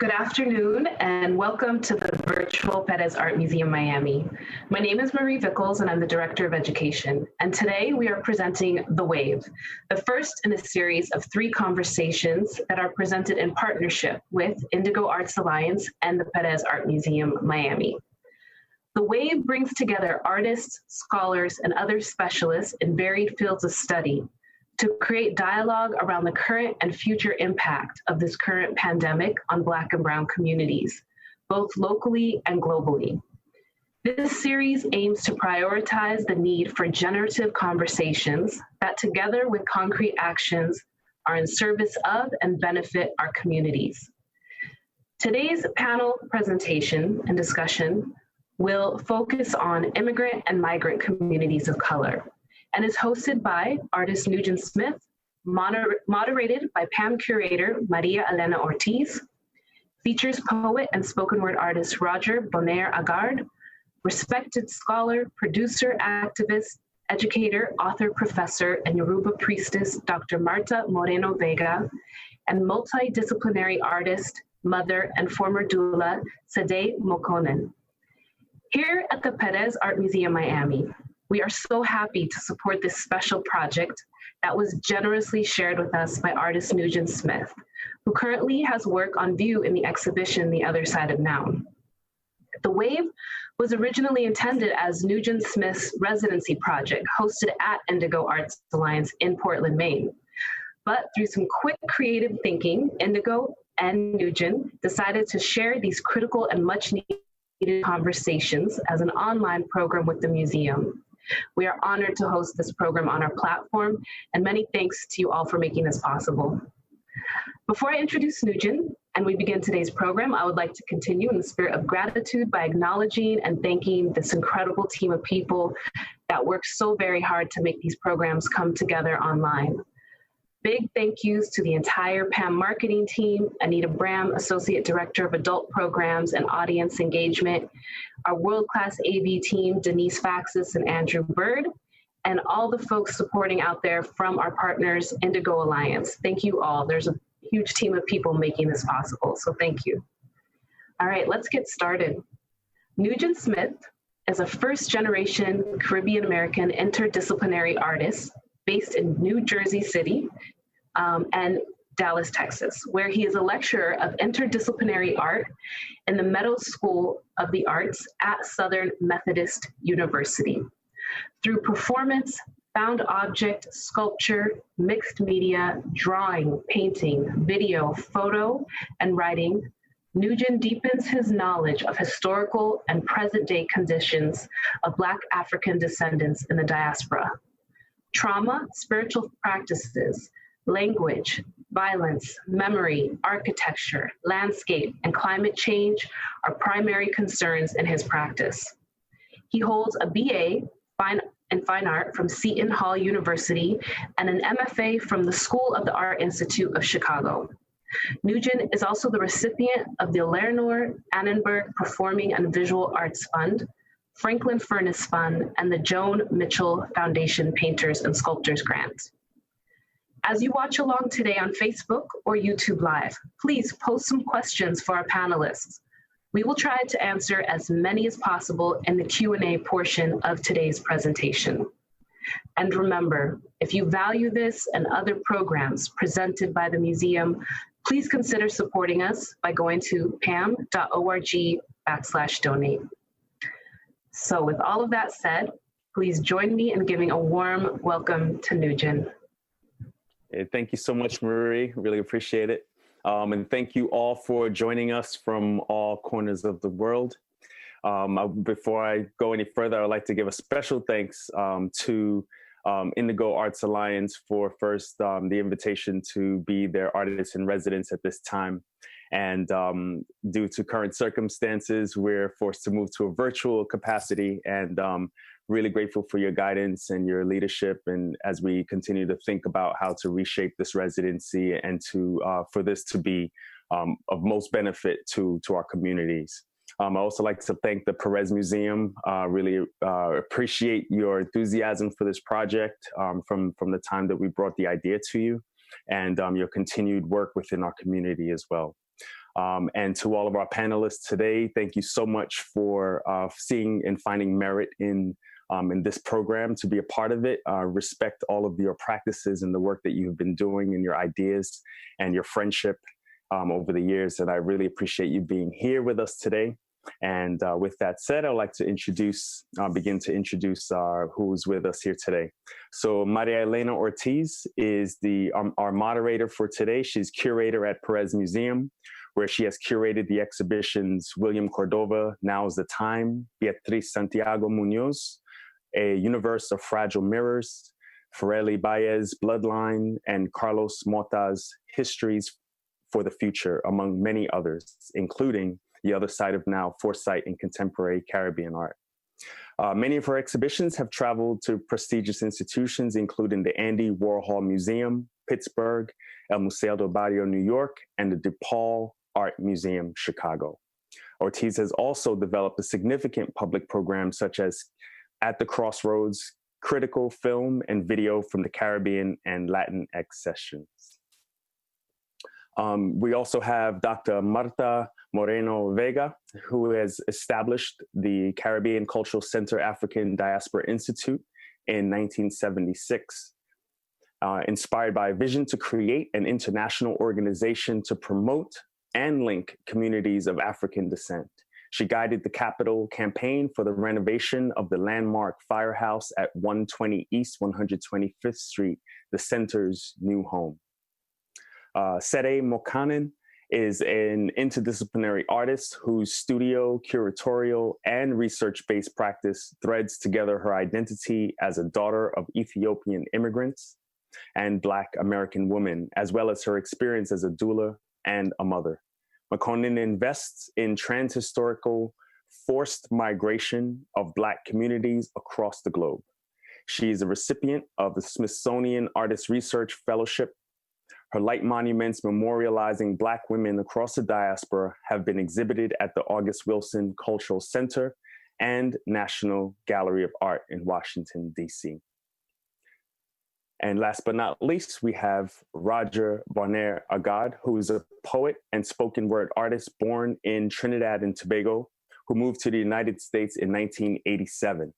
Good afternoon and welcome to the virtual Pérez Art Museum Miami. My name is Marie Vickles and I'm the Director of Education. And today we are presenting The Wave, the first in a series of 3 conversations that are presented in partnership with Indigo Arts Alliance and the Pérez Art Museum Miami. The Wave brings together artists, scholars, and other specialists in varied fields of study to create dialogue around the current and future impact of this current pandemic on Black and Brown communities, both locally and globally. This series aims to prioritize the need for generative conversations that, together with concrete actions, are in service of and benefit our communities. Today's panel presentation and discussion will focus on immigrant and migrant communities of color, and is hosted by artist Nugent Smith, moderated by PAM curator Maria Elena Ortiz, features poet and spoken word artist Roger Bonaire Agard, respected scholar, producer, activist, educator, author, professor, and Yoruba priestess Dr. Marta Moreno Vega, and multidisciplinary artist, mother, and former doula Sade Mokonen. Here at the Pérez Art Museum Miami, we are so happy to support this special project that was generously shared with us by artist Nugent Smith, who currently has work on view in the exhibition The Other Side of Now. The Wave was originally intended as Nugent Smith's residency project hosted at Indigo Arts Alliance in Portland, Maine. But through some quick creative thinking, Indigo and Nugent decided to share these critical and much needed conversations as an online program with the museum. We are honored to host this program on our platform, and many thanks to you all for making this possible. Before I introduce Nugent and we begin today's program, I would like to continue in the spirit of gratitude by acknowledging and thanking this incredible team of people that work so very hard to make these programs come together online. Big thank yous to the entire PAM marketing team, Anita Bram, Associate Director of Adult Programs and Audience Engagement, our world-class AV team, Denise Faxis and Andrew Bird, and all the folks supporting out there from our partners, Indigo Alliance. Thank you all. There's a huge team of people making this possible, so thank you. All right, let's get started. Nugent Smith is a first-generation Caribbean-American interdisciplinary artist based in New Jersey City, and Dallas, Texas, where he is a lecturer of interdisciplinary art in the Meadows School of the Arts at Southern Methodist University. Through performance, found object, sculpture, mixed media, drawing, painting, video, photo, and writing, Nugent deepens his knowledge of historical and present-day conditions of Black African descendants in the diaspora. Trauma, spiritual practices, language, violence, memory, architecture, landscape, and climate change are primary concerns in his practice. He holds a BA in Fine Art from Seton Hall University and an MFA from the School of the Art Institute of Chicago. Nugent is also the recipient of the Eleanor Annenberg Performing and Visual Arts Fund, Franklin Furnace Fund, and the Joan Mitchell Foundation Painters and Sculptors Grant. As you watch along today on Facebook or YouTube Live, please post some questions for our panelists. We will try to answer as many as possible in the Q&A portion of today's presentation. And remember, if you value this and other programs presented by the museum, please consider supporting us by going to pam.org/donate. So with all of that said, please join me in giving a warm welcome to Nugent. Hey, thank you so much, Marie. Really appreciate it. And thank you all for joining us from all corners of the world. Before I go any further, I'd like to give a special thanks to Indigo Arts Alliance for first the invitation to be their artist in residence at this time. And due to current circumstances, we're forced to move to a virtual capacity, and really grateful for your guidance and your leadership. And as we continue to think about how to reshape this residency and to for this to be of most benefit to our communities. I also like to thank the Pérez Museum. Really appreciate your enthusiasm for this project from the time that we brought the idea to you, and your continued work within our community as well. And to all of our panelists today, thank you so much for seeing and finding merit in this program to be a part of it. Respect all of your practices and the work that you've been doing and your ideas and your friendship over the years. And I really appreciate you being here with us today. And with that said, I'd like to begin to introduce who's with us here today. So Maria Elena Ortiz is our moderator for today. She's curator at Pérez Museum, where she has curated the exhibitions William Cordova, Now's the Time, Beatriz Santiago Munoz, A Universe of Fragile Mirrors, Fereli Baez, Bloodline, and Carlos Mota's Histories for the Future, among many others, including The Other Side of Now, Foresight in Contemporary Caribbean Art. Many of her exhibitions have traveled to prestigious institutions, including the Andy Warhol Museum, Pittsburgh, El Museo del Barrio, New York, and the DePaul Art Museum, Chicago. Ortiz has also developed a significant public program such as At the Crossroads, critical film and video from the Caribbean and Latinx sessions. We also have Dr. Marta Moreno Vega, who has established the Caribbean Cultural Center African Diaspora Institute in 1976, inspired by a vision to create an international organization to promote and link communities of African descent. She guided the Capital campaign for the renovation of the landmark firehouse at 120 East 125th Street, the center's new home. Sere Mokanen is an interdisciplinary artist whose studio, curatorial, and research-based practice threads together her identity as a daughter of Ethiopian immigrants and Black American women, as well as her experience as a doula and a mother. Mokanen invests in transhistorical forced migration of Black communities across the globe. She is a recipient of the Smithsonian Artist Research Fellowship. Her light monuments memorializing Black women across the diaspora have been exhibited at the August Wilson Cultural Center and National Gallery of Art in Washington, D.C. And last but not least, we have Roger Bonner Agad, who is a poet and spoken word artist born in Trinidad and Tobago, who moved to the United States in 1987.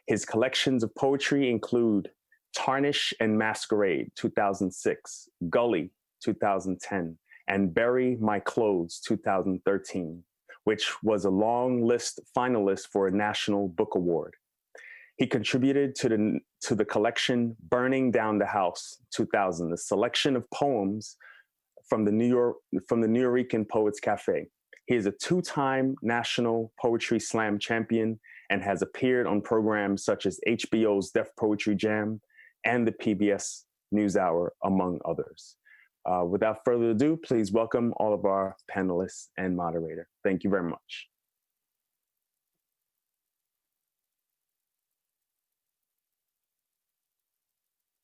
His collections of poetry include Tarnish and Masquerade, 2006, Gully, 2010, and Bury My Clothes, 2013, which was a long list finalist for a National Book Award. He contributed to the collection Burning Down the House, 2000, a selection of poems from the Nuyorican Poets Cafe. He is a two-time National Poetry Slam champion and has appeared on programs such as HBO's Def Poetry Jam and the PBS NewsHour, among others. Without further ado, please welcome all of our panelists and moderator. Thank you very much.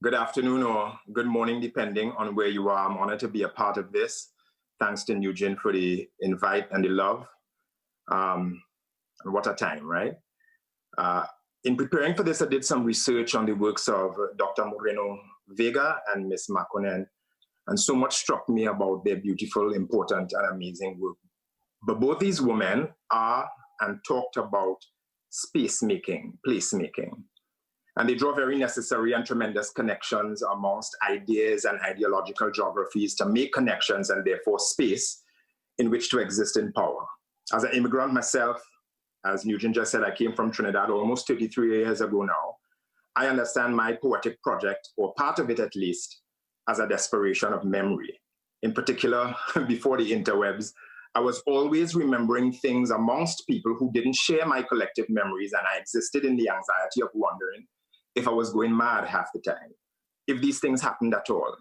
Good afternoon or good morning, depending on where you are. I'm honored to be a part of this. Thanks to Nugent for the invite and the love. And what a time, right? In preparing for this, I did some research on the works of Dr. Moreno Vega and Ms. Mokanen, and so much struck me about their beautiful, important, and amazing work. But both these women are and talked about space making, place making. And they draw very necessary and tremendous connections amongst ideas and ideological geographies to make connections and therefore space in which to exist in power. As an immigrant myself, as Nugent just said, I came from Trinidad almost 33 years ago now. I understand my poetic project, or part of it at least, as a desperation of memory. In particular, before the interwebs, I was always remembering things amongst people who didn't share my collective memories, and I existed in the anxiety of wondering if I was going mad half the time, if these things happened at all.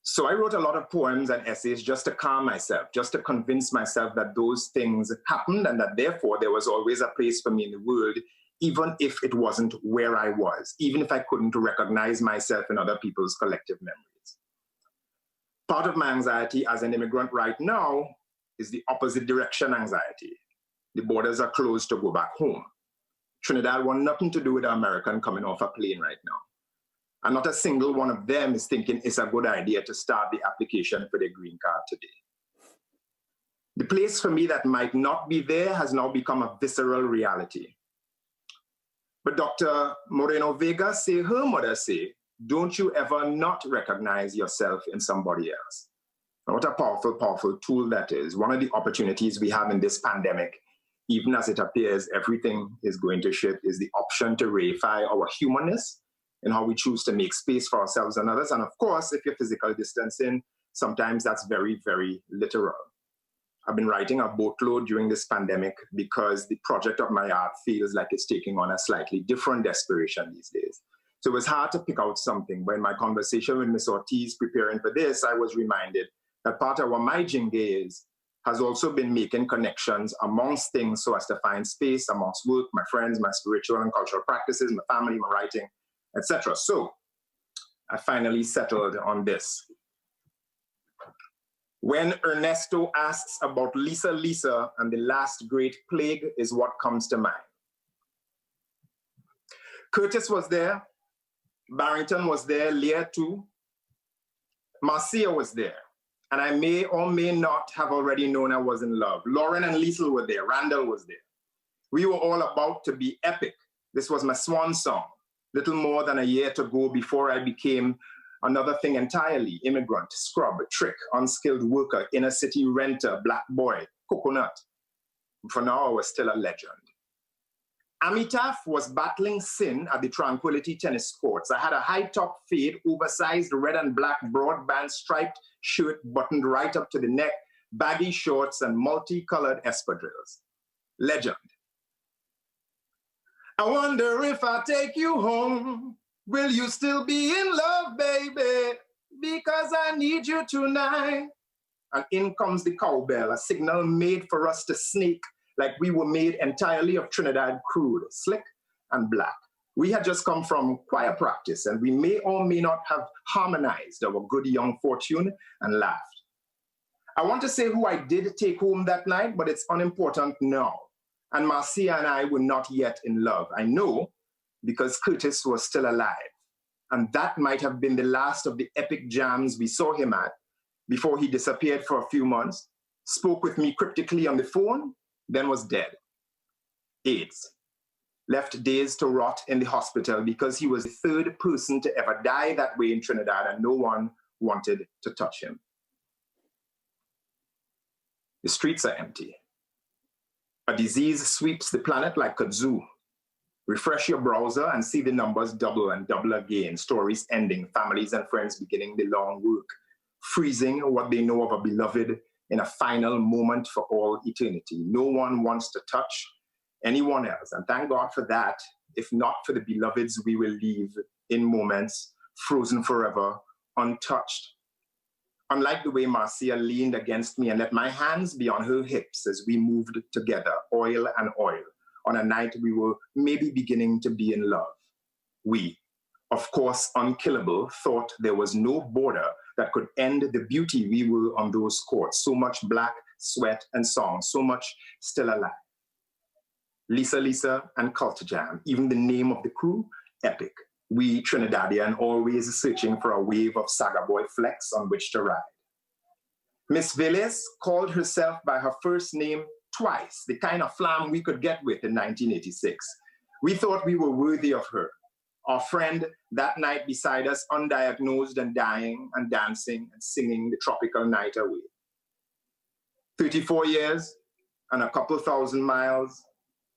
So I wrote a lot of poems and essays just to calm myself, just to convince myself that those things happened and that therefore there was always a place for me in the world, even if it wasn't where I was, even if I couldn't recognize myself in other people's collective memories. Part of my anxiety as an immigrant right now is the opposite direction anxiety. The borders are closed to go back home. Trinidad want nothing to do with an American coming off a plane right now. And not a single one of them is thinking it's a good idea to start the application for their green card today. The place for me that might not be there has now become a visceral reality. But Dr. Moreno Vega say, her mother say, don't you ever not recognize yourself in somebody else. And what a powerful, powerful tool that is. One of the opportunities we have in this pandemic, even as it appears everything is going to shit, is the option to reify our humanness and how we choose to make space for ourselves and others. And of course, if you're physical distancing, sometimes that's very, very literal. I've been writing a boatload during this pandemic because the project of my art feels like it's taking on a slightly different desperation these days. So it was hard to pick out something. But in my conversation with Ms. Ortiz preparing for this, I was reminded that part of what my jinge is has also been making connections amongst things so as to find space amongst work, my friends, my spiritual and cultural practices, my family, my writing, etc. So I finally settled on this. When Ernesto asks about Lisa Lisa and the last great plague is what comes to mind. Curtis was there, Barrington was there, Leah too, Marcia was there, and I may or may not have already known I was in love. Lauren and Liesl were there, Randall was there. We were all about to be epic. This was my swan song, little more than a year to go before I became another thing entirely: immigrant, scrub, trick, unskilled worker, inner city renter, black boy, coconut. For now, I was still a legend. Amitabh was battling sin at the Tranquility tennis courts. I had a high-top fade, oversized red and black broadband striped shirt buttoned right up to the neck, baggy shorts, and multicolored espadrilles. Legend. I wonder if I take you home, will you still be in love, baby? Because I need you tonight. And in comes the cowbell, a signal made for us to sneak like we were made entirely of Trinidad crude, slick and black. We had just come from choir practice and we may or may not have harmonized our good young fortune and laughed. I want to say who I did take home that night, but it's unimportant now. And Marcia and I were not yet in love. I know, because Curtis was still alive. And that might have been the last of the epic jams we saw him at before he disappeared for a few months, spoke with me cryptically on the phone, then was dead. AIDS. Left days to rot in the hospital because he was the third person to ever die that way in Trinidad and no one wanted to touch him. The streets are empty. A disease sweeps the planet like kudzu. Refresh your browser and see the numbers double and double again. Stories ending, families and friends beginning the long work, freezing what they know of a beloved in a final moment for all eternity. No one wants to touch anyone else. And thank God for that. If not for the beloveds we will leave in moments, frozen forever, untouched. Unlike the way Marcia leaned against me and let my hands be on her hips as we moved together, oil and oil, on a night we were maybe beginning to be in love. We, of course unkillable, thought there was no border that could end the beauty we were on those courts. So much black, sweat, and song, so much still alive. Lisa Lisa and Culture Jam, even the name of the crew, epic. We Trinidadian always searching for a wave of Saga Boy flex on which to ride. Miss Velez called herself by her first name twice, the kind of flam we could get with in 1986. We thought we were worthy of her. Our friend that night beside us, undiagnosed and dying and dancing and singing the tropical night away. 34 years and a couple thousand miles,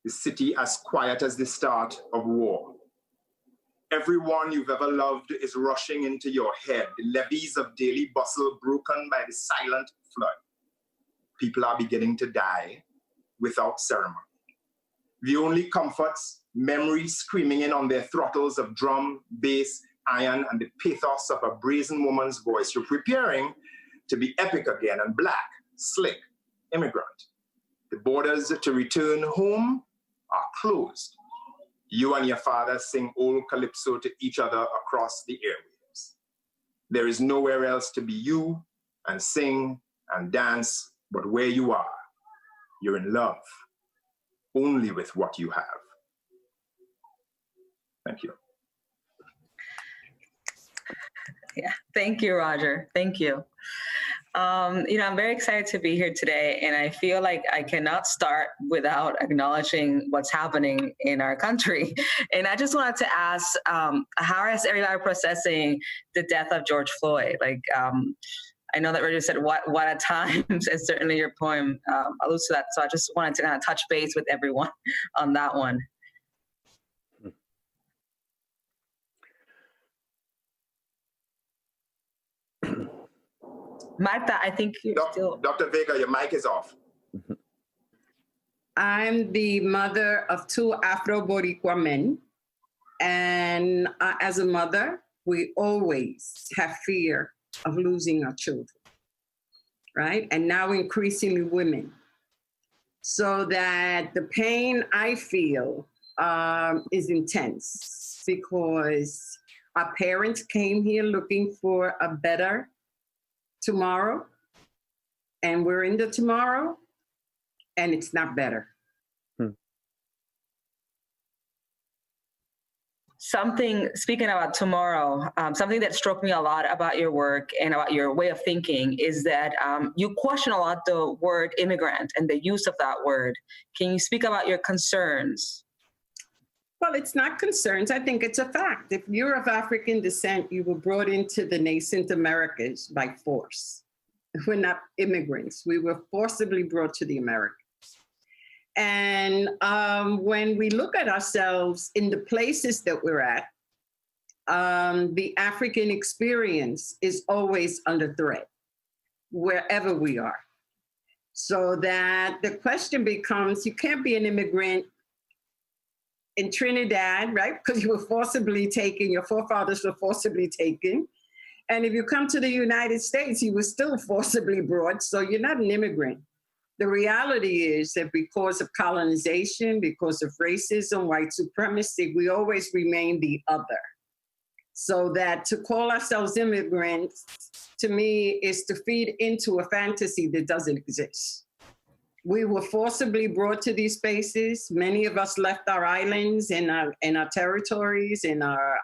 the city as quiet as the start of war. Everyone you've ever loved is rushing into your head, the levees of daily bustle broken by the silent flood. People are beginning to die without ceremony. The only comforts, memories screaming in on their throttles of drum, bass, iron, and the pathos of a brazen woman's voice. You're preparing to be epic again and black, slick, immigrant. The borders to return home are closed. You and your father sing old calypso to each other across the airwaves. There is nowhere else to be you and sing and dance but where you are. You're in love only with what you have. Thank you. Yeah, thank you, Roger. Thank you. I'm very excited to be here today, and I feel like I cannot start without acknowledging what's happening in our country. And I just wanted to ask, how is everybody processing the death of George Floyd? I know that Roger said what at times, and certainly your poem alludes to that. So I just wanted to kind of touch base with everyone on that one. Marta, I think you're still... Dr. Vega, your mic is off. I'm the mother of 2 Afro-Boricua men. And as a mother, we always have fear of losing our children, right? And now increasingly women. So that the pain I feel is intense because our parents came here looking for a better tomorrow, and we're in the tomorrow, and it's not better. Speaking about tomorrow, something that struck me a lot about your work and about your way of thinking is that you question a lot the word immigrant and the use of that word. Can you speak about your concerns? Well, it's not concerns. I think it's a fact. If you're of African descent, you were brought into the nascent Americas by force. We're not immigrants. We were forcibly brought to the Americas. And when we look at ourselves in the places that we're at, the African experience is always under threat, wherever we are. So that the question becomes, you can't be an immigrant in Trinidad, right? Because you were forcibly taken, your forefathers were forcibly taken. And if you come to the United States, you were still forcibly brought, so you're not an immigrant. The reality is that because of colonization, because of racism, white supremacy, we always remain the other. So that to call ourselves immigrants, to me, is to feed into a fantasy that doesn't exist. We were forcibly brought to these spaces. Many of us left our islands and our territories and our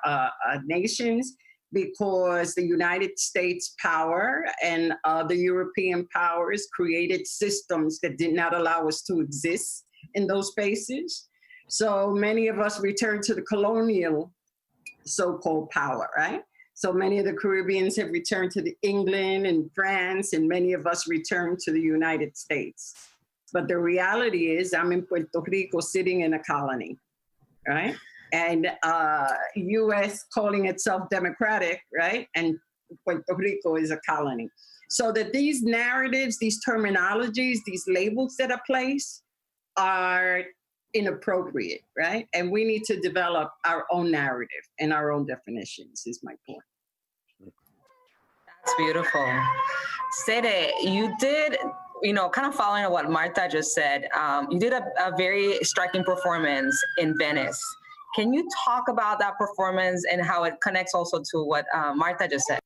nations because the United States power and the European powers created systems that did not allow us to exist in those spaces. So many of us returned to the colonial so-called power, right? So many of the Caribbeans have returned to England and France, and many of us returned to the United States. But the reality is I'm in Puerto Rico sitting in a colony, right? And US calling itself democratic, right? And Puerto Rico is a colony. So that these narratives, these terminologies, these labels that are placed are inappropriate, right? And we need to develop our own narrative and our own definitions, is my point. That's beautiful. Sede, you did, kind of following on what Marta just said, you did a very striking performance in Venice. Can you talk about that performance and how it connects also to what Marta just said?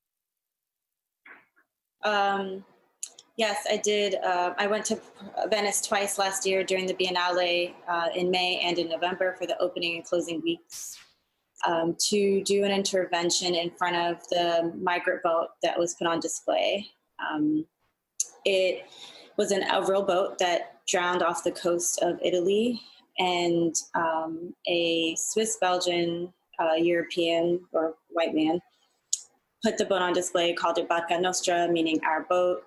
Yes, I did. I went to Venice twice last year during the Biennale in May and in November for the opening and closing weeks to do an intervention in front of the migrant boat that was put on display. It was a real boat that drowned off the coast of Italy, and a Swiss-Belgian European or white man put the boat on display, called it Barca Nostra, meaning our boat.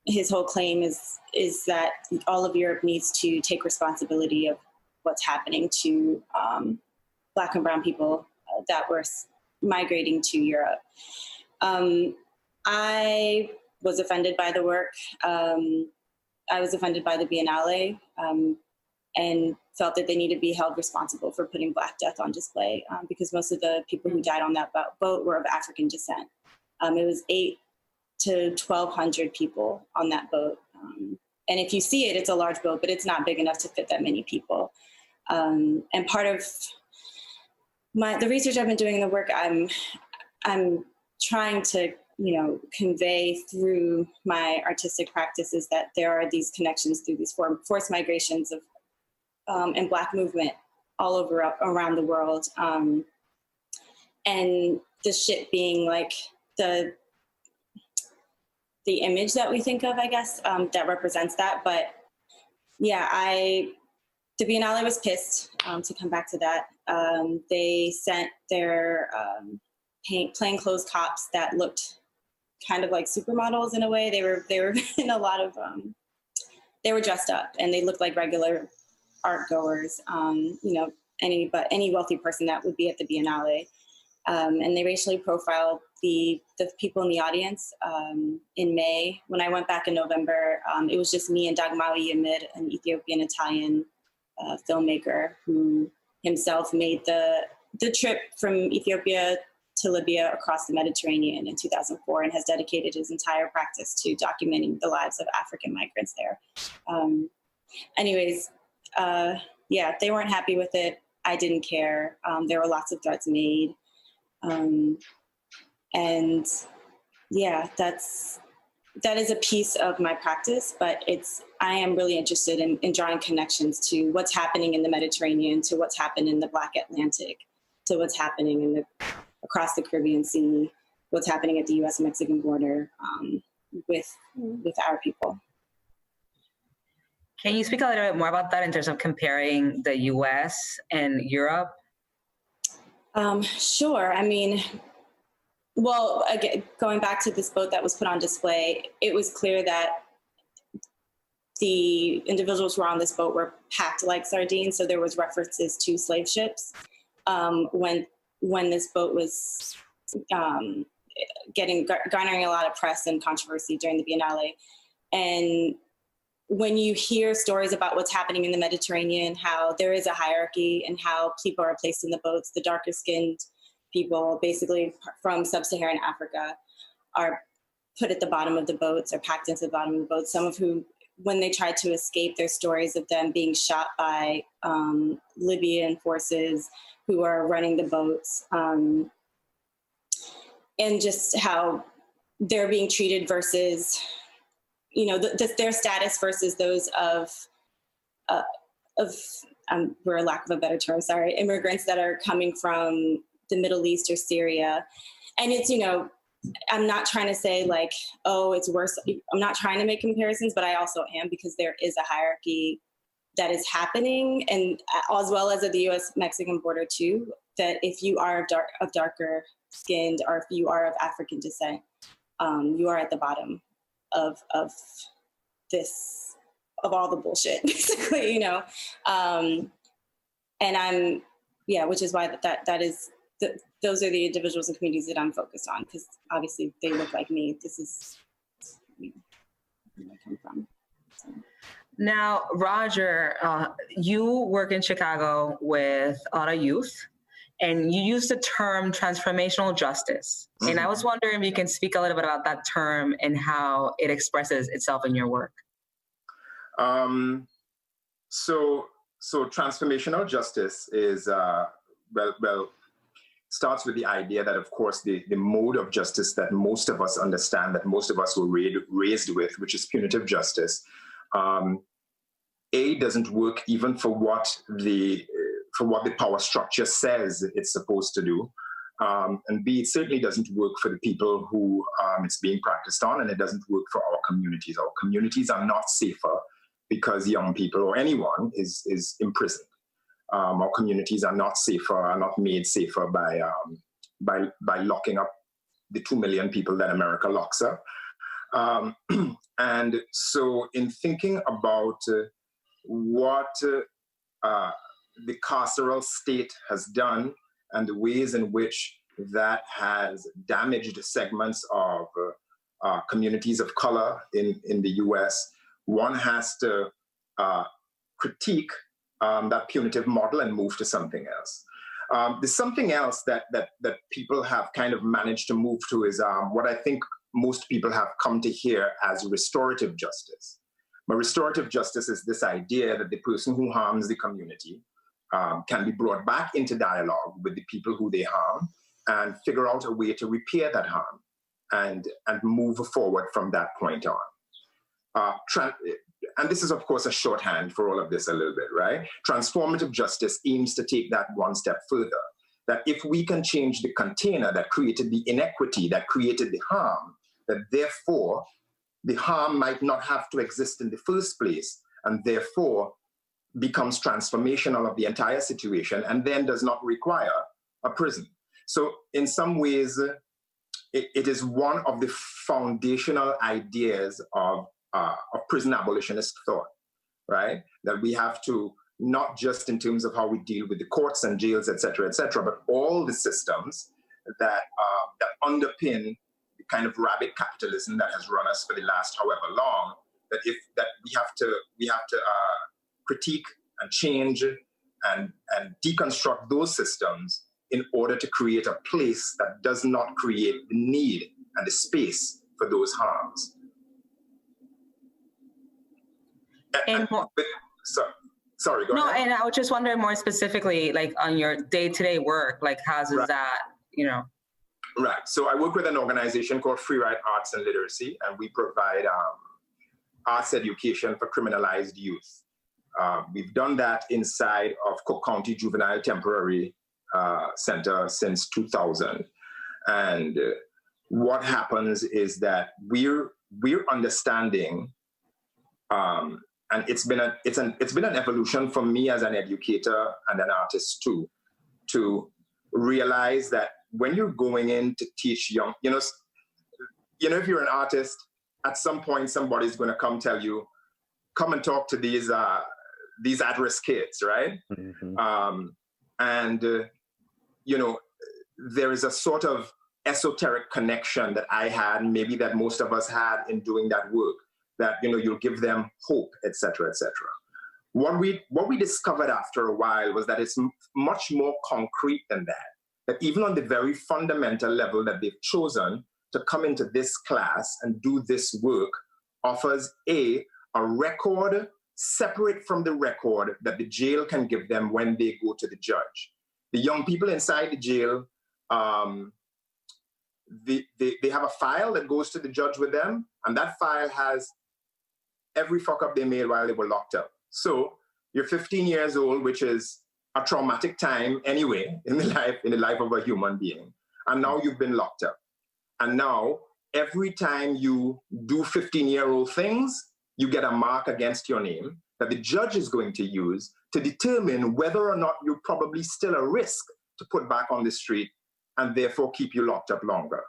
His whole claim is that all of Europe needs to take responsibility of what's happening to Black and brown people that were migrating to Europe. I was offended by the work. I was offended by the Biennale and felt that they need to be held responsible for putting Black death on display because most of the people who died on that boat were of African descent. It was 800 to 1,200 people on that boat. And if you see it, it's a large boat, but it's not big enough to fit that many people. And part of the research I've been doing in the work, I'm trying to convey through my artistic practices that there are these connections through these forced migrations of and Black movement all over around the world. And the ship being like the image that we think of, I guess, that represents that. But yeah, the Biennale was pissed, to come back to that. They sent their plainclothes cops that looked kind of like supermodels in a way. They were in a lot of, they were dressed up and they looked like regular art goers, any wealthy person that would be at the Biennale. And they racially profiled the people in the audience. In May, when I went back in November, it was just me and Dagmawi Yamid, an Ethiopian-Italian filmmaker who himself made the trip from Ethiopia to Libya across the Mediterranean in 2004 and has dedicated his entire practice to documenting the lives of African migrants there. They weren't happy with it. I didn't care. There were lots of threats made. That is a piece of my practice, but I am really interested in drawing connections to what's happening in the Mediterranean, to what's happened in the Black Atlantic, to what's happening across the Caribbean Sea, what's happening at the U.S.-Mexican border with our people. Can you speak a little bit more about that in terms of comparing the U.S. and Europe? Sure. I mean, well, again, going back to this boat that was put on display, it was clear that the individuals who were on this boat were packed like sardines. So there was references to slave ships when this boat was garnering a lot of press and controversy during the Biennale. And when you hear stories about what's happening in the Mediterranean, how there is a hierarchy and how people are placed in the boats, the darker skinned people, basically from sub-Saharan Africa, are put at the bottom of the boats or packed into the bottom of the boats. Some of whom, when they tried to escape, there's stories of them being shot by Libyan forces who are running the boats, and just how they're being treated versus, their status versus those of for lack of a better term, immigrants that are coming from the Middle East or Syria. And it's, I'm not trying to say like, oh, it's worse. I'm not trying to make comparisons, but I also am, because there is a hierarchy that is happening, and as well as at the U.S.-Mexican border too, that if you are of darker skinned or if you are of African descent, you are at the bottom of all the bullshit, basically, and which is why that is, those are the individuals and communities that I'm focused on, because obviously they look like me. This is where I come from. So. Now, Roger, you work in Chicago with a lot of youth, and you use the term transformational justice. Mm-hmm. And I was wondering if you can speak a little bit about that term and how it expresses itself in your work. So transformational justice is, starts with the idea that, of course, the mode of justice that most of us understand, that most of us were raised with, which is punitive justice, A, doesn't work even for what the power structure says it's supposed to do, and B, it certainly doesn't work for the people who it's being practiced on, and it doesn't work for our communities. Our communities are not safer because young people or anyone is imprisoned. Our communities are not safer, are not made safer by locking up the 2 million people that America locks up. And so in thinking about what the carceral state has done and the ways in which that has damaged segments of communities of color in the US, one has to critique that punitive model and move to something else. There's something else that people have kind of managed to move to is what I think most people have come to hear as restorative justice. But restorative justice is this idea that the person who harms the community can be brought back into dialogue with the people who they harm and figure out a way to repair that harm and move forward from that point on. And this is, of course, a shorthand for all of this a little bit, right? Transformative justice aims to take that one step further, that if we can change the container that created the inequity, that created the harm, that therefore the harm might not have to exist in the first place, and therefore becomes transformational of the entire situation, and then does not require a prison. So in some ways, it is one of the foundational ideas of prison abolitionist thought, right? That we have to, not just in terms of how we deal with the courts and jails, et cetera, but all the systems that underpin the kind of rabid capitalism that has run us for the last however long, that we have to critique and change and deconstruct those systems in order to create a place that does not create the need and the space for those harms. Sorry, go ahead. And I was just wondering more specifically, like on your day-to-day work, like how does that, Right. So I work with an organization called Free Right Arts and Literacy, and we provide arts education for criminalized youth. We've done that inside of Cook County Juvenile Temporary Center since 2000. And what happens is that we're understanding, and it's been an evolution for me as an educator and an artist too, to realize that when you're going in to teach young, if you're an artist, at some point somebody's going to come and talk to these at-risk kids, right? Mm-hmm. There is a sort of esoteric connection that I had, maybe that most of us had in doing that work, that, you'll give them hope, et cetera, et cetera. What we discovered after a while was that it's much more concrete than that. That even on the very fundamental level that they've chosen to come into this class and do this work offers a record separate from the record that the jail can give them when they go to the judge. The young people inside the jail, they have a file that goes to the judge with them, and that file has every fuck up they made while they were locked up. So you're 15 years old, which is a traumatic time anyway in the life of a human being. And now you've been locked up. And now every time you do 15-year-old things, you get a mark against your name that the judge is going to use to determine whether or not you're probably still a risk to put back on the street and therefore keep you locked up longer.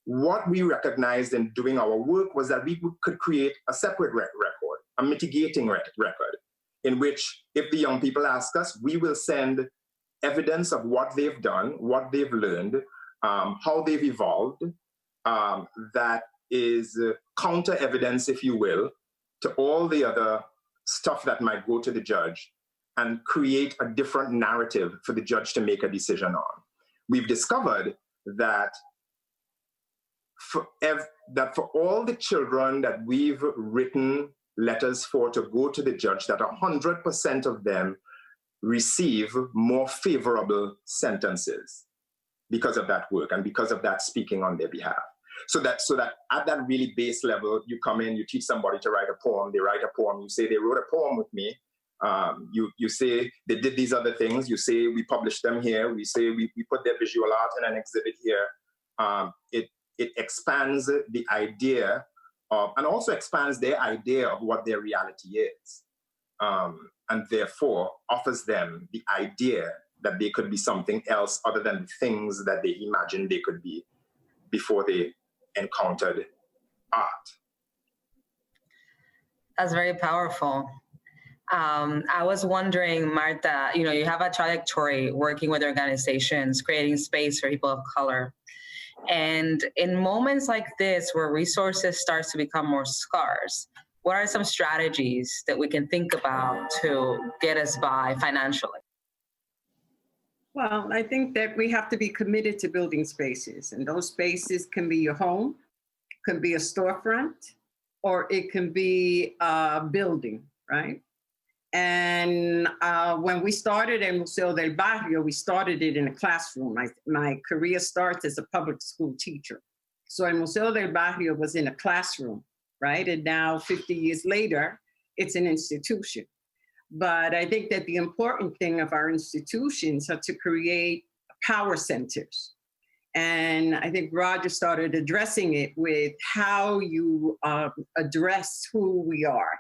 What we recognized in doing our work was that we could create a separate record, a mitigating record, in which if the young people ask us, we will send evidence of what they've done, what they've learned, how they've evolved, that is counter evidence, if you will, to all the other stuff that might go to the judge, and create a different narrative for the judge to make a decision on. We've discovered that for all the children that we've written letters for to go to the judge, that 100% of them receive more favorable sentences because of that work and because of that speaking on their behalf. So that at that really base level, you come in, you teach somebody to write a poem, they write a poem, you say they wrote a poem with me, you say they did these other things, you say we published them here, we say we put their visual art in an exhibit here. It expands the idea of, and also expands their idea of what their reality is. And therefore offers them the idea that they could be something else other than the things that they imagined they could be before they encountered art. That's very powerful. I was wondering, Martha, you have a trajectory working with organizations, creating space for people of color. And in moments like this, where resources start to become more scarce, what are some strategies that we can think about to get us by financially? Well, I think that we have to be committed to building spaces, and those spaces can be your home, can be a storefront, or it can be a building, right? And when we started in Museo del Barrio, we started it in a classroom. My career starts as a public school teacher. So el Museo del Barrio was in a classroom, right? And now 50 years later, it's an institution. But I think that the important thing of our institutions are to create power centers. And I think Roger started addressing it with how you address who we are.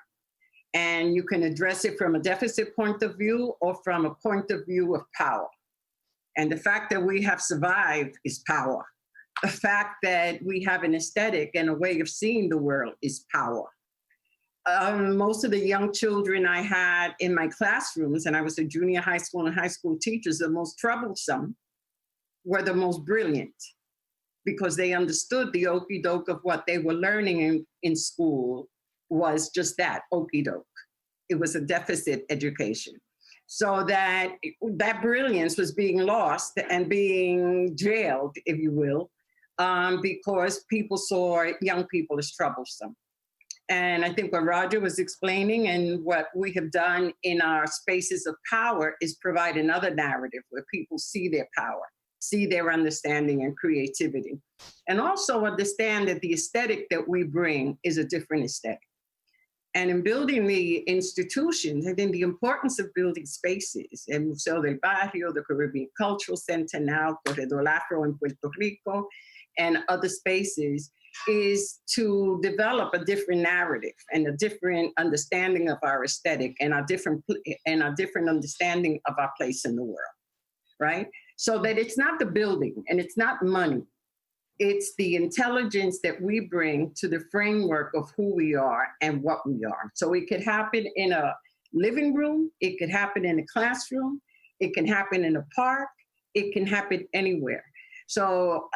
And you can address it from a deficit point of view or from a point of view of power. And the fact that we have survived is power. The fact that we have an aesthetic and a way of seeing the world is power. Most of the young children I had in my classrooms, and I was a junior high school and high school teachers, the most troublesome were the most brilliant, because they understood the okey doke of what they were learning in school was just that, okey doke. It was a deficit education. So that brilliance was being lost and being jailed, if you will, because people saw young people as troublesome. And I think what Roger was explaining and what we have done in our spaces of power is provide another narrative where people see their power, see their understanding and creativity, and also understand that the aesthetic that we bring is a different aesthetic. And in building the institutions, I think the importance of building spaces, el Museo del Barrio, the Caribbean Cultural Center now, Corredor Afro in Puerto Rico, and other spaces, is to develop a different narrative and a different understanding of our aesthetic and a different understanding of our place in the world, right? So that it's not the building and it's not money. It's the intelligence that we bring to the framework of who we are and what we are. So it could happen in a living room, it could happen in a classroom, it can happen in a park, it can happen anywhere. So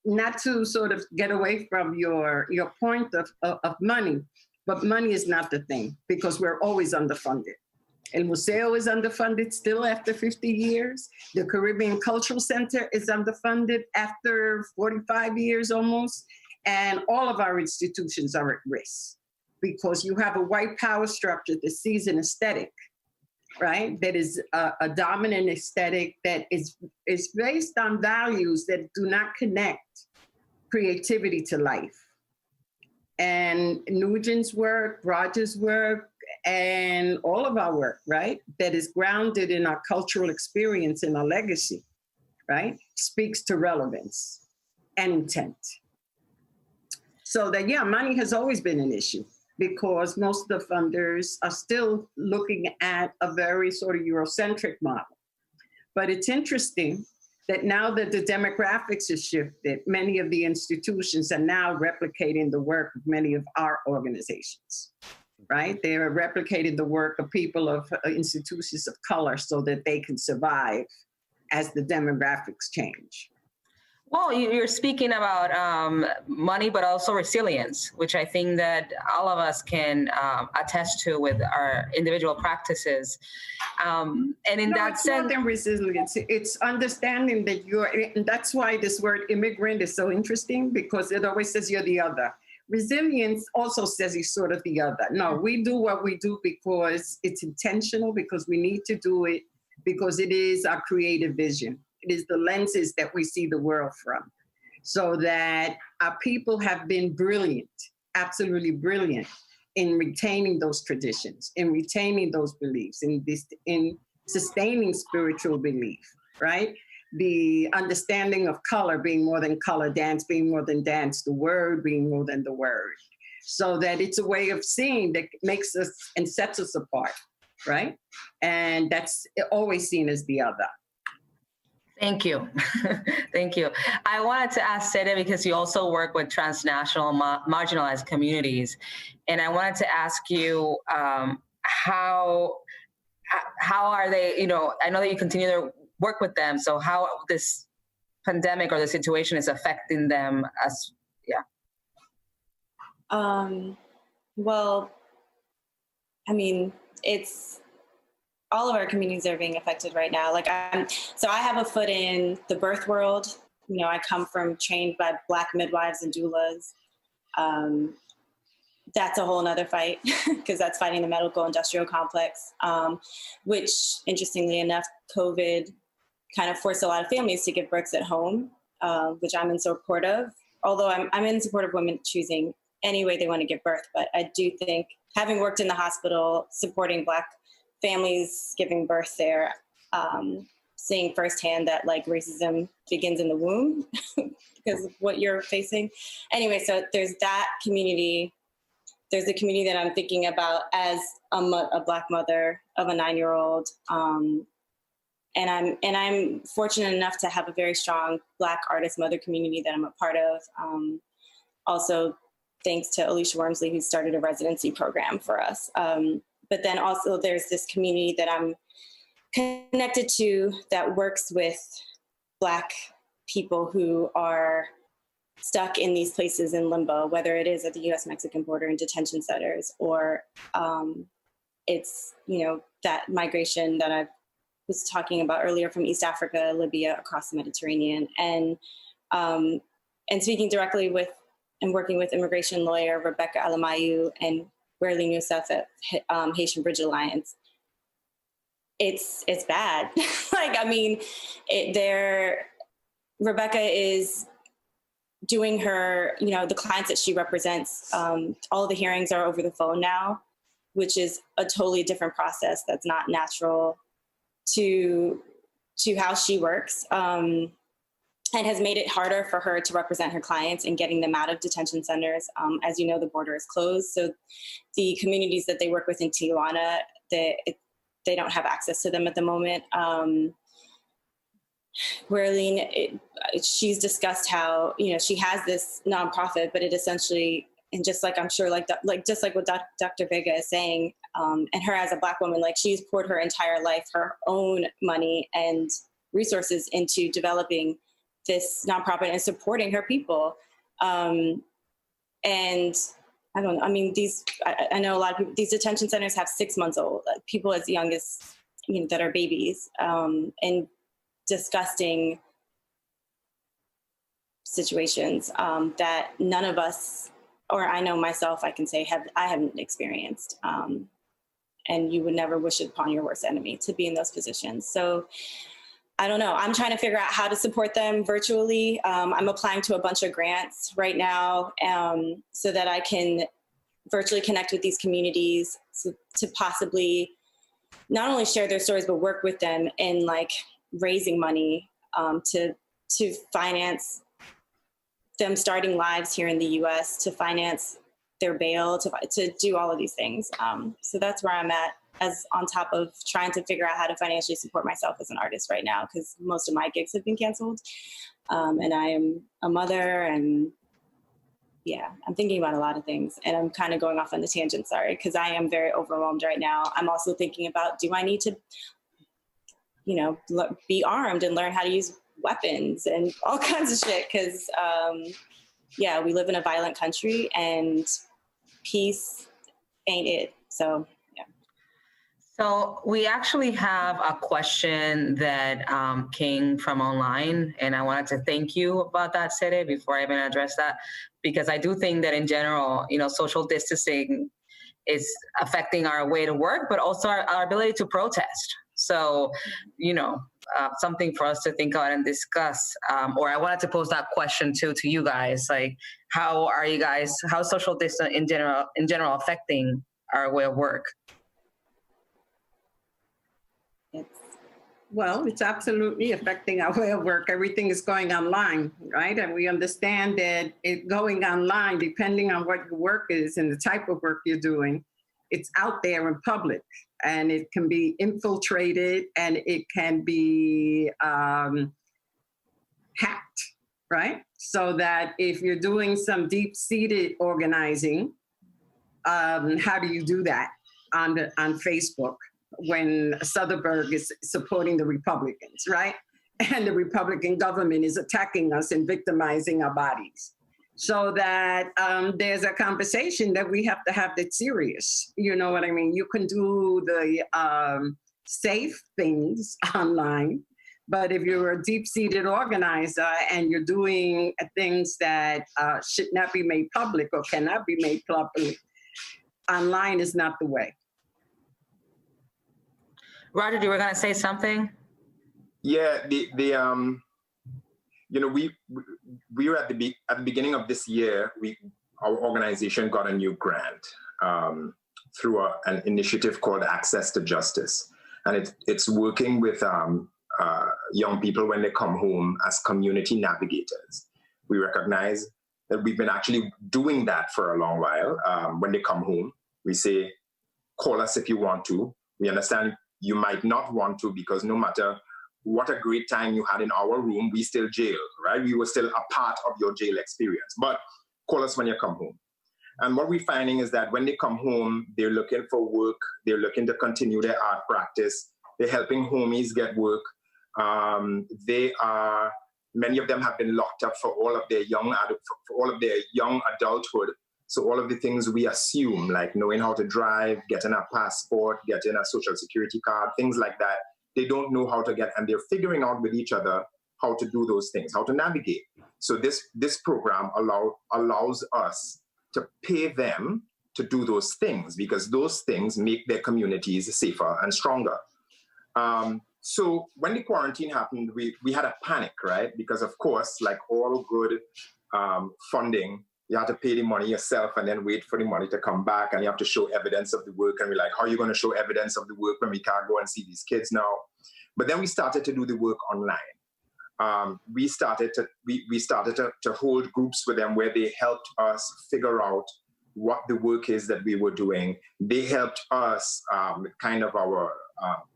not to sort of get away from your point of money, but money is not the thing, because we're always underfunded. El Museo is underfunded still after 50 years. The Caribbean Cultural Center is underfunded after 45 years almost. And all of our institutions are at risk because you have a white power structure that sees an aesthetic, right? That is a dominant aesthetic that is based on values that do not connect creativity to life. And Nugent's work, Roger's work, and all of our work, right, that is grounded in our cultural experience and our legacy, right, speaks to relevance and intent. So that, yeah, money has always been an issue because most of the funders are still looking at a very sort of Eurocentric model. But it's interesting that now that the demographics have shifted, many of the institutions are now replicating the work of many of our organizations, right? They are replicating the work of people of institutions of color so that they can survive as the demographics change. Well, you're speaking about money, but also resilience, which I think that all of us can attest to with our individual practices. And in that sense, more than resilience, it's understanding that and that's why this word immigrant is so interesting, because it always says you're the other. Resilience also says you're sort of the other. No, we do what we do because it's intentional, because we need to do it, because it is our creative vision. It is the lenses that we see the world from. So that our people have been brilliant, absolutely brilliant, in retaining those traditions, in retaining those beliefs, in sustaining spiritual belief, right? The understanding of color being more than color, dance being more than dance, the word being more than the word. So that it's a way of seeing that makes us and sets us apart, right? And that's always seen as the other. Thank you. Thank you. I wanted to ask Sede, because you also work with transnational marginalized communities. And I wanted to ask you how are they, you know, I know that you continue to work with them. So how this pandemic or the situation is affecting them as, yeah. Well, I mean, it's, all of our communities are being affected right now. Like so I have a foot in the birth world. You know, I come from trained by Black midwives and doulas. That's a whole nother fight because that's fighting the medical industrial complex, which interestingly enough, COVID kind of forced a lot of families to give births at home, which I'm in support of. Although I'm in support of women choosing any way they want to give birth. But I do think, having worked in the hospital, supporting Black families giving birth there, seeing firsthand that like racism begins in the womb because of what you're facing. Anyway, so there's that community. There's the community that I'm thinking about as a Black mother of a 9-year-old. And I'm fortunate enough to have a very strong Black artist mother community that I'm a part of. Also, thanks to Alicia Wormsley, who started a residency program for us. But then also there's this community that I'm connected to that works with Black people who are stuck in these places in limbo, whether it is at the US-Mexican border in detention centers, or it's, you know, that migration that I was talking about earlier from East Africa, Libya, across the Mediterranean. And speaking directly with and working with immigration lawyer Rebecca Alamayu and Werlene Youssef at Haitian Bridge Alliance, it's bad. Like, I mean, Rebecca is doing her, you know, the clients that she represents, all the hearings are over the phone now, which is a totally different process that's not natural to how she works, and has made it harder for her to represent her clients and getting them out of detention centers. As you know, the border is closed. So the communities that they work with in Tijuana, they don't have access to them at the moment. Werlene, she's discussed how, you know, she has this nonprofit, but it essentially, and just like I'm sure, just like what Dr. Vega is saying, and her as a Black woman, like she's poured her entire life, her own money and resources into developing this nonprofit and supporting her people. And I don't know, I mean, I know a lot of people, these detention centers have 6 months old, people as young as, you know, that are babies, and disgusting situations that none of us, or I know myself, I can say, I haven't experienced. And you would never wish it upon your worst enemy to be in those positions. So I don't know. I'm trying to figure out how to support them virtually. I'm applying to a bunch of grants right now so that I can virtually connect with these communities to possibly not only share their stories, but work with them in like raising money to finance them starting lives here in the US, to finance their bail, to do all of these things. So that's where I'm at, as on top of trying to figure out how to financially support myself as an artist right now, because most of my gigs have been canceled. And I am a mother, and yeah, I'm thinking about a lot of things, and I'm kind of going off on the tangent, sorry, because I am very overwhelmed right now. I'm also thinking about, do I need to, you know, be armed and learn how to use weapons and all kinds of shit? Because yeah, we live in a violent country and peace ain't it. So yeah. So we actually have a question that came from online, and I wanted to thank you about that, Sere, before I even address that, because I do think that in general, you know, social distancing is affecting our way to work, but also our ability to protest. So, you know, something for us to think about and discuss. Or I wanted to pose that question too to you guys, like, how social distance in general affecting our way of work? Well, it's absolutely affecting our way of work. Everything is going online, right? And we understand that it going online, depending on what your work is and the type of work you're doing, it's out there in public, and it can be infiltrated, and it can be hacked, right? So that if you're doing some deep-seated organizing, how do you do that on Facebook when Soderbergh is supporting the Republicans, right? And the Republican government is attacking us and victimizing our bodies. So that there's a conversation that we have to have that's serious. You know what I mean? You can do the safe things online, but if you're a deep-seated organizer and you're doing things that should not be made public or cannot be made public, online is not the way. Roger, you were going to say something? Yeah, you know, we were at the beginning of this year. Our organization got a new grant through an initiative called Access to Justice, and it's working with young people when they come home as community navigators. We recognize that we've been actually doing that for a long while. When they come home, we say, call us if you want to. We understand you might not want to, because no matter what a great time you had in our room, we still jail, right? We were still a part of your jail experience. But call us when you come home. And what we're finding is that when they come home, they're looking for work. They're looking to continue their art practice. They're helping homies get work. Many of them have been locked up for all of their young adulthood. So all of the things we assume, like knowing how to drive, getting a passport, getting a social security card, things like that, they don't know how to get, and they're figuring out with each other how to do those things, how to navigate. So this program allows us to pay them to do those things, because those things make their communities safer and stronger. So when the quarantine happened, we had a panic, right? Because of course, like all good funding, you have to pay the money yourself and then wait for the money to come back, and you have to show evidence of the work. And we're like, how are you going to show evidence of the work when we can't go and see these kids now? But then we started to do the work online. We started to hold groups with them where they helped us figure out what the work is that we were doing. They helped us with kind of our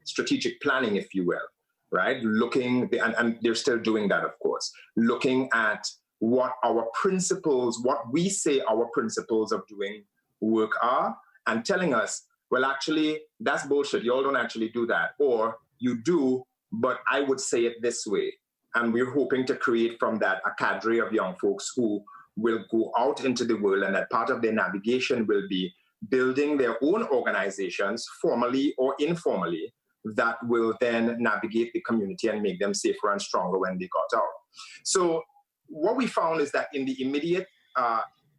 strategic planning, if you will, right? And they're still doing that, of course, looking at what our principles, what we say our principles of doing work are, and telling us, well, actually, that's bullshit. You all don't actually do that. Or you do, but I would say it this way. And we're hoping to create from that a cadre of young folks who will go out into the world, and that part of their navigation will be building their own organizations, formally or informally, that will then navigate the community and make them safer and stronger when they got out. So what we found is that in the immediate,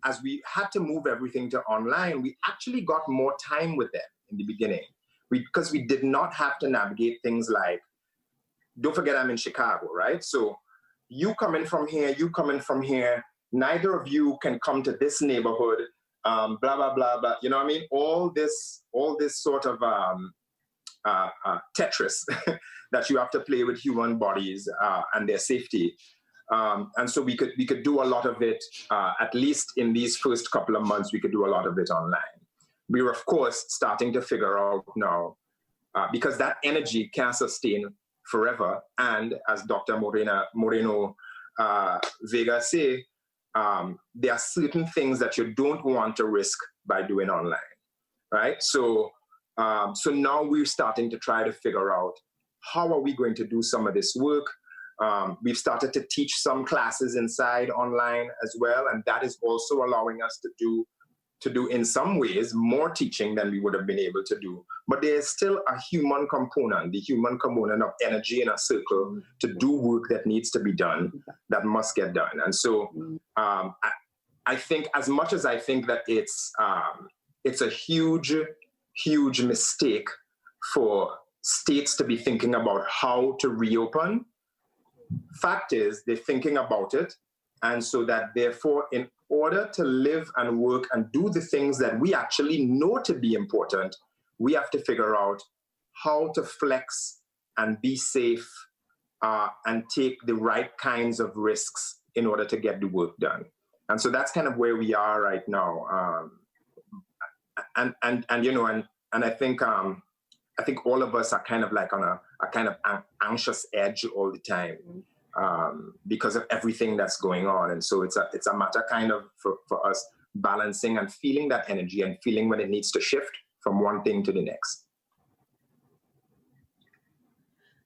as we had to move everything to online, we actually got more time with them in the beginning, because we did not have to navigate things like, don't forget I'm in Chicago, right? So you come in from here, you come in from here, neither of you can come to this neighborhood, blah, blah, blah, blah. You know what I mean? All this sort of Tetris that you have to play with human bodies and their safety. And so we could do a lot of it, at least in these first couple of months, we could do a lot of it online. We were, of course, starting to figure out now, because that energy can't sustain forever. And as Dr. Moreno Vega say, there are certain things that you don't want to risk by doing online, right? So now we're starting to try to figure out, how are we going to do some of this work? We've started to teach some classes inside online as well, and that is also allowing us to do in some ways more teaching than we would have been able to do. But there's still a human component, the human component of energy in a circle to do work that needs to be done, that must get done. And so I think, as much as I think that it's a huge, huge mistake for states to be thinking about how to reopen, fact is, they're thinking about it. And so that therefore, in order to live and work and do the things that we actually know to be important, we have to figure out how to flex and be safe and take the right kinds of risks in order to get the work done. And so that's kind of where we are right now. And you know, and I think all of us are kind of like on a kind of anxious edge all the time. Because of everything that's going on. And so it's a matter kind of for us balancing and feeling that energy and feeling when it needs to shift from one thing to the next.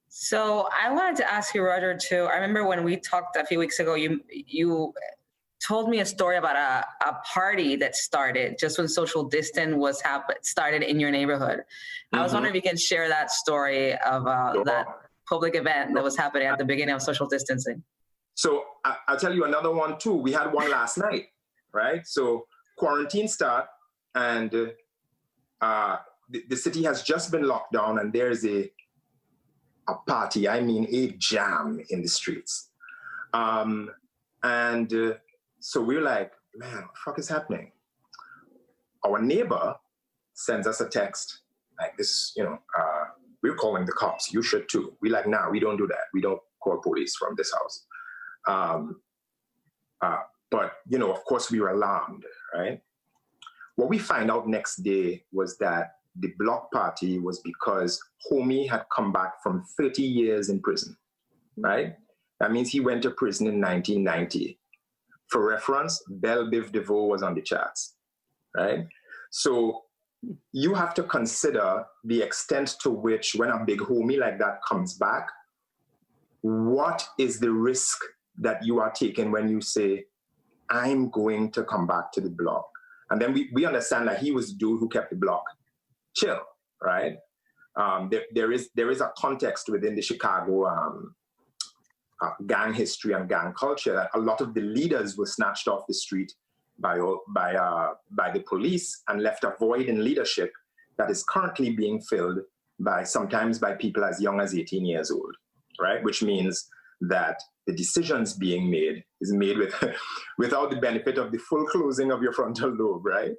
So I wanted to ask you, Roger, too. I remember when we talked a few weeks ago, you told me a story about a party that started just when social distance was started in your neighborhood. Mm-hmm. I was wondering if you can share that story of that public event that was happening at the beginning of social distancing. So I'll tell you another one too. We had one last night, right? So quarantine start, and the city has just been locked down, and there's a party, I mean a jam in the streets. So we're like, man, what the fuck is happening? Our neighbor sends us a text like this, you know, we're calling the cops. You should too. We like, nah, we don't do that. We don't call police from this house. But, you know, of course we were alarmed, right? What we find out next day was that the block party was because homie had come back from 30 years in prison, right? That means he went to prison in 1990. For reference, Belle Biv DeVoe was on the charts, right? So you have to consider the extent to which when a big homie like that comes back, what is the risk that you are taking when you say, I'm going to come back to the block? And then we understand that he was the dude who kept the block chill, right? There is a context within the Chicago gang history and gang culture that a lot of the leaders were snatched off the street by the police and left a void in leadership that is currently being filled sometimes by people as young as 18 years old, right? Which means that the decisions being made is made without the benefit of the full closing of your frontal lobe, right?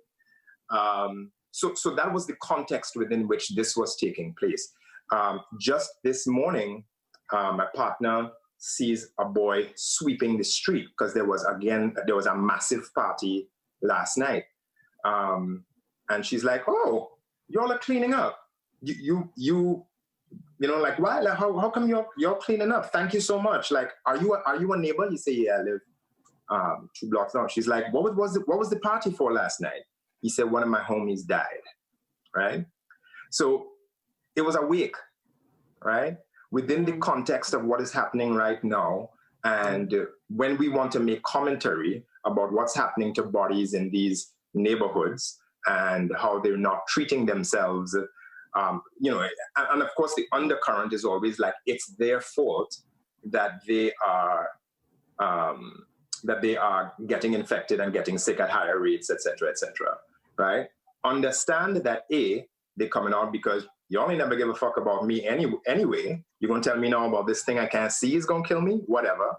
So that was the context within which this was taking place. Just this morning, my partner sees a boy sweeping the street because there was a massive party last night. And she's like, oh, y'all are cleaning up. You know, like, why? Like, how come you're cleaning up? Thank you so much. Like, are you a neighbor? You say, yeah, I live 2 blocks down. She's like, what was the party for last night? He said, one of my homies died, right? So it was a wake, right? Within the context of what is happening right now. And when we want to make commentary about what's happening to bodies in these neighborhoods and how they're not treating themselves, you know, and of course the undercurrent is always like, it's their fault that they are getting infected and getting sick at higher rates, et cetera, right? Understand that they're coming out because you only never give a fuck about me anyway. You're gonna tell me now about this thing I can't see is gonna kill me, whatever.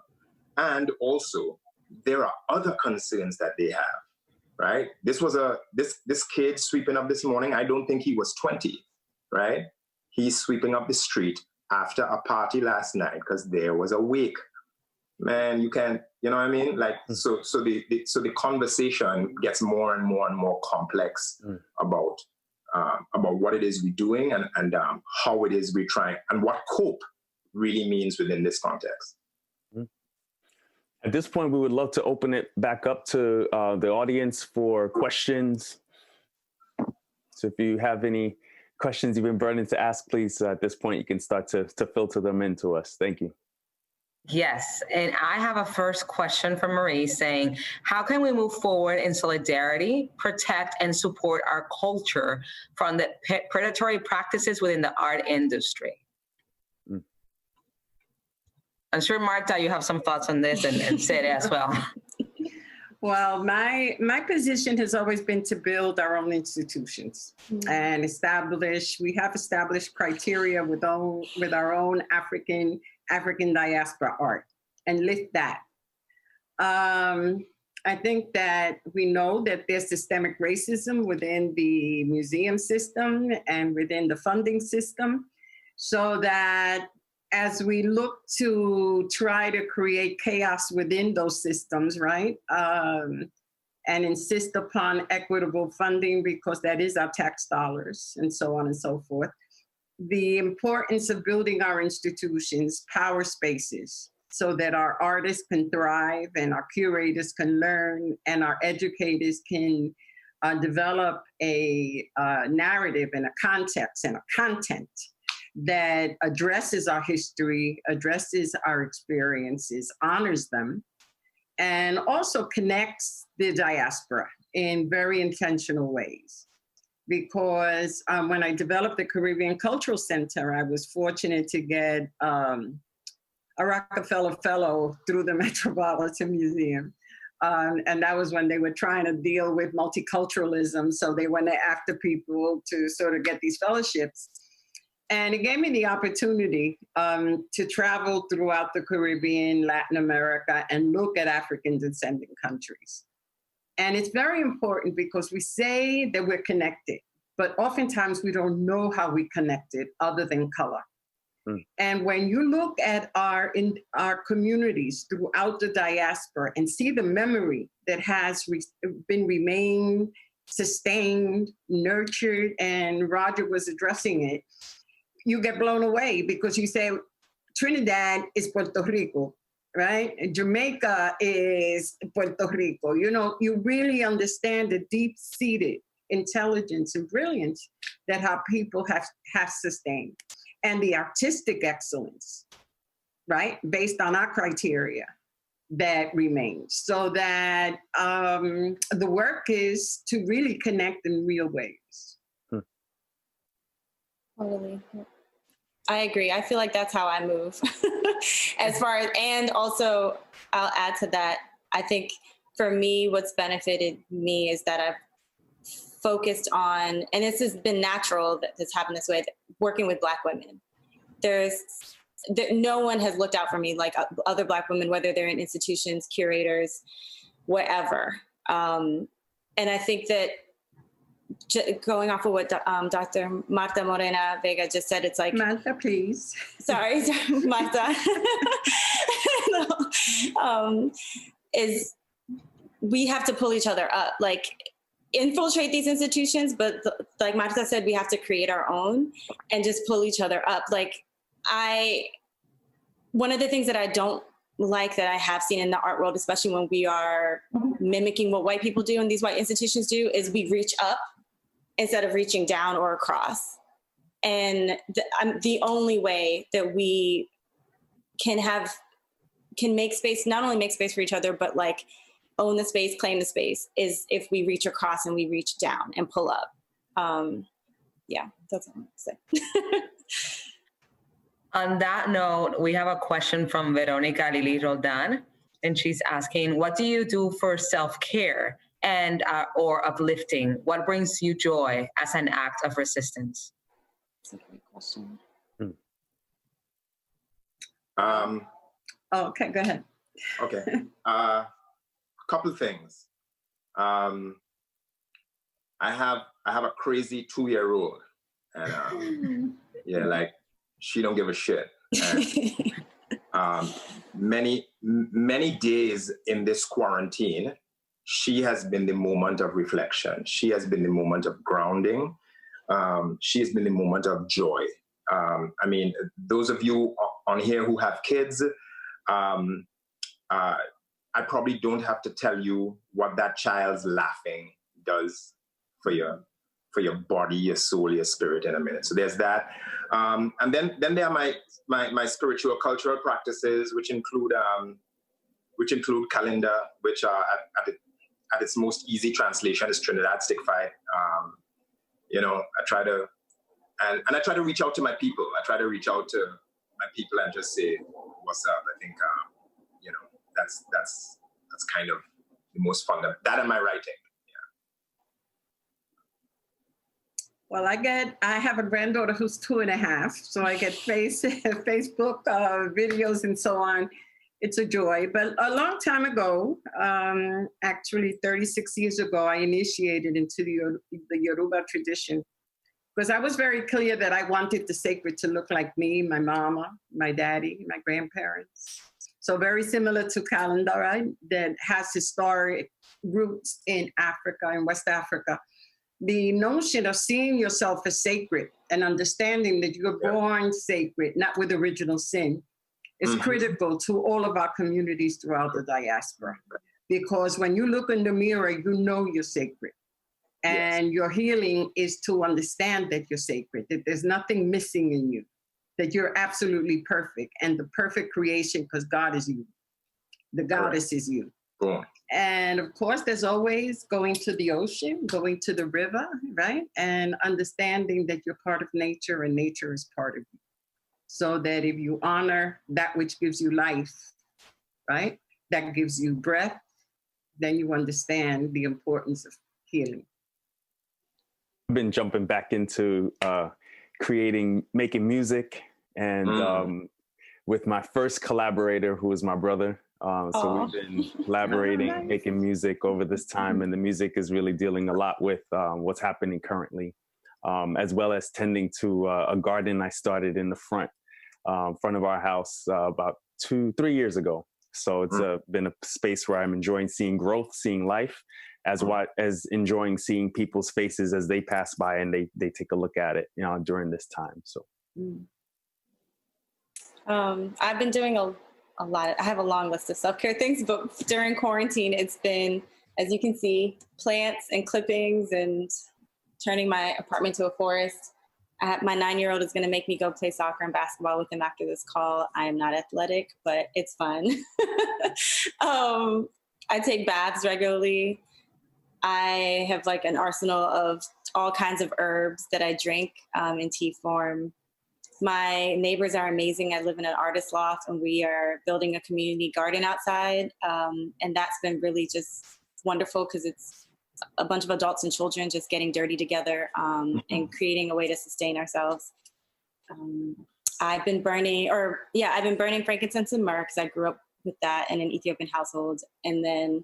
And also, there are other concerns that they have, right? This kid sweeping up this morning, I don't think he was 20, right? He's sweeping up the street after a party last night because there was a wake. Man, you can't, you know what I mean? Like, so the conversation gets more and more and more complex about what it is we're doing and how it is we're trying and what cope really means within this context. At this point, we would love to open it back up to the audience for questions. So if you have any questions you've been burning to ask, please, at this point, you can start to filter them into us. Thank you. Yes, and I have a first question from Marie saying, how can we move forward in solidarity, protect and support our culture from the predatory practices within the art industry? I'm sure, Marta, you have some thoughts on this and Sid as well. Well, my position has always been to build our own institutions and we have established criteria with our own African diaspora art and lift that. I think that we know that there's systemic racism within the museum system and within the funding system, so that as we look to try to create chaos within those systems, right? And insist upon equitable funding because that is our tax dollars and so on and so forth. The importance of building our institutions, power spaces, so that our artists can thrive and our curators can learn and our educators can develop a narrative and a context and a content that addresses our history, addresses our experiences, honors them, and also connects the diaspora in very intentional ways. Because when I developed the Caribbean Cultural Center, I was fortunate to get a Rockefeller Fellow through the Metropolitan Museum. And that was when they were trying to deal with multiculturalism. So they went after people to sort of get these fellowships. And it gave me the opportunity to travel throughout the Caribbean, Latin America, and look at African descending countries. And it's very important because we say that we're connected, but oftentimes we don't know how we connected other than color. And when you look at our communities throughout the diaspora and see the memory that has been remained, sustained, nurtured, and Roger was addressing it, you get blown away because you say Trinidad is Puerto Rico, right? And Jamaica is Puerto Rico. You know, you really understand the deep-seated intelligence and brilliance that our people have sustained. And the artistic excellence, right, based on our criteria that remains. So that the work is to really connect in real ways. Totally. I agree. I feel like that's how I move. As far as, and also I'll add to that, I think for me, what's benefited me is that I've focused on, and this has been natural that this happened this way, working with Black women. No one has looked out for me like other Black women, whether they're in institutions, curators, whatever. And I think that going off of what Dr. Marta Morena Vega just said, it's like— Marta, please. Sorry, Marta. Is we have to pull each other up, like infiltrate these institutions, but like Marta said, we have to create our own and just pull each other up. Like one of the things that I don't like that I have seen in the art world, especially when we are mimicking what white people do and these white institutions do, is we reach up instead of reaching down or across. And the only way that we can make space, not only make space for each other, but like own the space, claim the space, is if we reach across and we reach down and pull up. Yeah, that's all I'm gonna say. On that note, we have a question from Veronica Lili Roldan, and she's asking, what do you do for self-care and or uplifting? What brings you joy as an act of resistance? That's a great question. Okay, go ahead. Okay. Couple things. I have a crazy 2-year-old, and yeah, like she don't give a shit. And, many days in this quarantine, she has been the moment of reflection. She has been the moment of grounding. She has been the moment of joy. I mean, those of you on here who have kids, I probably don't have to tell you what that child's laughing does for your body, your soul, your spirit in a minute. So there's that. And then there are my spiritual cultural practices, which include calendar, which are at its most easy translation is Trinidad Stick Fight. You know, I try to reach out to my people. I try to reach out to my people and just say, what's up? I think, you know, that's kind of the most fun. That and my writing. Well, I have a granddaughter who's 2.5, so I get Facebook videos and so on. It's a joy. But a long time ago, actually 36 years ago, I initiated into the Yoruba tradition because I was very clear that I wanted the sacred to look like me, my mama, my daddy, my grandparents. So very similar to calendar, right? That has historic roots in Africa and West Africa. The notion of seeing yourself as sacred and understanding that you're born sacred, not with original sin, is critical to all of our communities throughout the diaspora. Because when you look in the mirror, you know you're sacred. And your healing is to understand that you're sacred, that there's nothing missing in you, that you're absolutely perfect and the perfect creation because God is you. The goddess is you. Cool. And of course, there's always going to the ocean, going to the river, right? And understanding that you're part of nature and nature is part of you. So that if you honor that which gives you life, right? That gives you breath, then you understand the importance of healing. I've been jumping back into making music, and with my first collaborator, who is my brother. So we've been collaborating, making music over this time, and the music is really dealing a lot with what's happening currently. as well as tending to a garden I started in the front of our house about 2-3 years ago. So it's been a space where I'm enjoying seeing growth, seeing life, as enjoying seeing people's faces as they pass by and they take a look at it, during this time. So I've been doing a lot. I have a long list of self-care things, but during quarantine, it's been, as you can see, plants and clippings and turning my apartment to a forest. My 9-year-old is going to make me go play soccer and basketball with him after this call. I am not athletic, but it's fun. I take baths regularly. I have like an arsenal of all kinds of herbs that I drink in tea form. My neighbors are amazing. I live in an artist loft and we are building a community garden outside. And that's been really just wonderful because it's a bunch of adults and children just getting dirty together and creating a way to sustain ourselves. I've been burning frankincense and myrrh because I grew up with that in an Ethiopian household, and then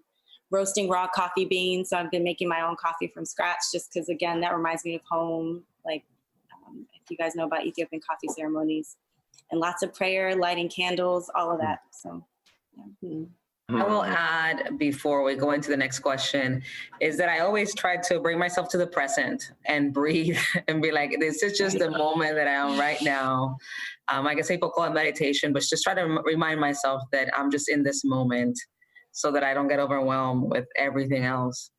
roasting raw coffee beans. So I've been making my own coffee from scratch just because, again, that reminds me of home. Like, if you guys know about Ethiopian coffee ceremonies, and lots of prayer, lighting candles, all of that. So, yeah. I will add before we go into the next question is that I always try to bring myself to the present and breathe and be like, this is just the moment that I am right now. I can say poco meditation, but just try to remind myself that I'm just in this moment so that I don't get overwhelmed with everything else.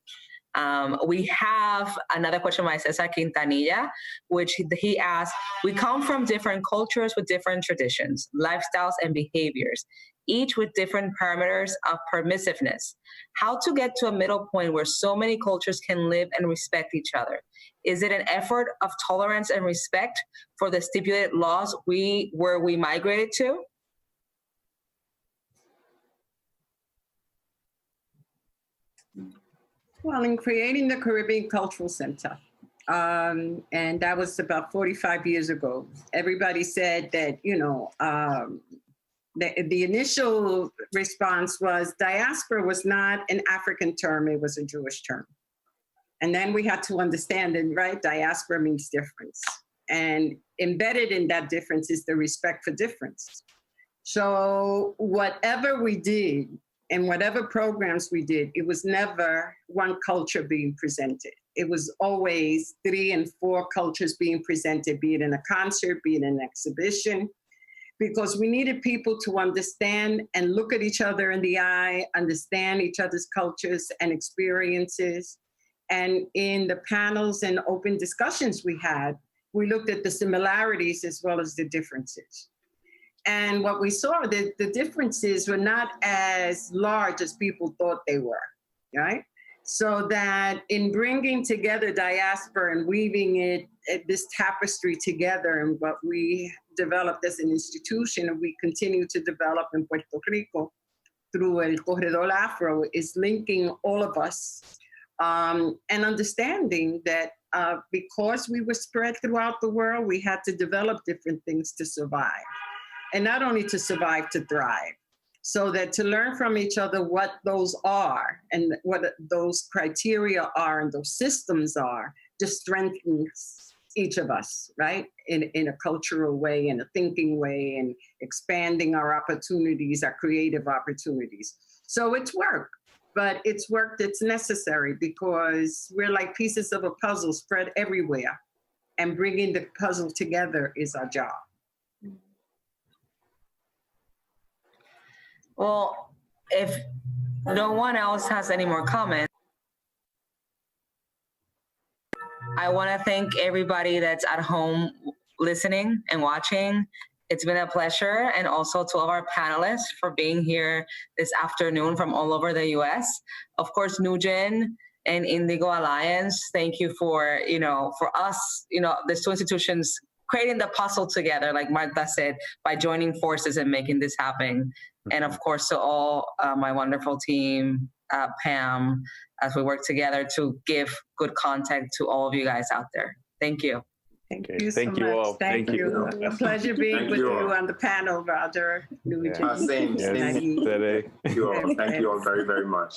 We have another question by Cesar Quintanilla, which he asked, we come from different cultures with different traditions, lifestyles, and behaviors, each with different parameters of permissiveness. How to get to a middle point where so many cultures can live and respect each other? Is it an effort of tolerance and respect for the stipulated laws where we migrated to? Well, in creating the Caribbean Cultural Center, and that was about 45 years ago, everybody said that, the initial response was diaspora was not an African term, it was a Jewish term. And then we had to understand it, right? Diaspora means difference. And embedded in that difference is the respect for difference. So whatever we did and whatever programs we did, it was never one culture being presented. It was always 3 and 4 cultures being presented, be it in a concert, be it in an exhibition, because we needed people to understand and look at each other in the eye, understand each other's cultures and experiences. And in the panels and open discussions we had, we looked at the similarities as well as the differences. And what we saw, the differences were not as large as people thought they were, right? So that in bringing together diaspora and weaving it, this tapestry together, and what we developed as an institution and we continue to develop in Puerto Rico through El Corredor Afro, is linking all of us and understanding that because we were spread throughout the world, we had to develop different things to survive. And not only to survive, to thrive. So that to learn from each other what those are and what those criteria are and those systems are, just strengthens each of us, right? In a cultural way, in a thinking way, and expanding our opportunities, our creative opportunities. So it's work, but it's work that's necessary because we're like pieces of a puzzle spread everywhere. And bringing the puzzle together is our job. Well, if no one else has any more comments, I want to thank everybody that's at home listening and watching. It's been a pleasure, and also to all of our panelists for being here this afternoon from all over the US. Of course, Nujen and Indigo Alliance, thank you for, for us, these 2 institutions creating the puzzle together, like Marta said, by joining forces and making this happen. And of course, to all my wonderful team, Pam, as we work together to give good content to all of you guys out there. Thank you. Thank you so Thank you much. all. Thank you. A pleasure being with you on the panel, Roger. Same. Yes. Thank you all very, very much.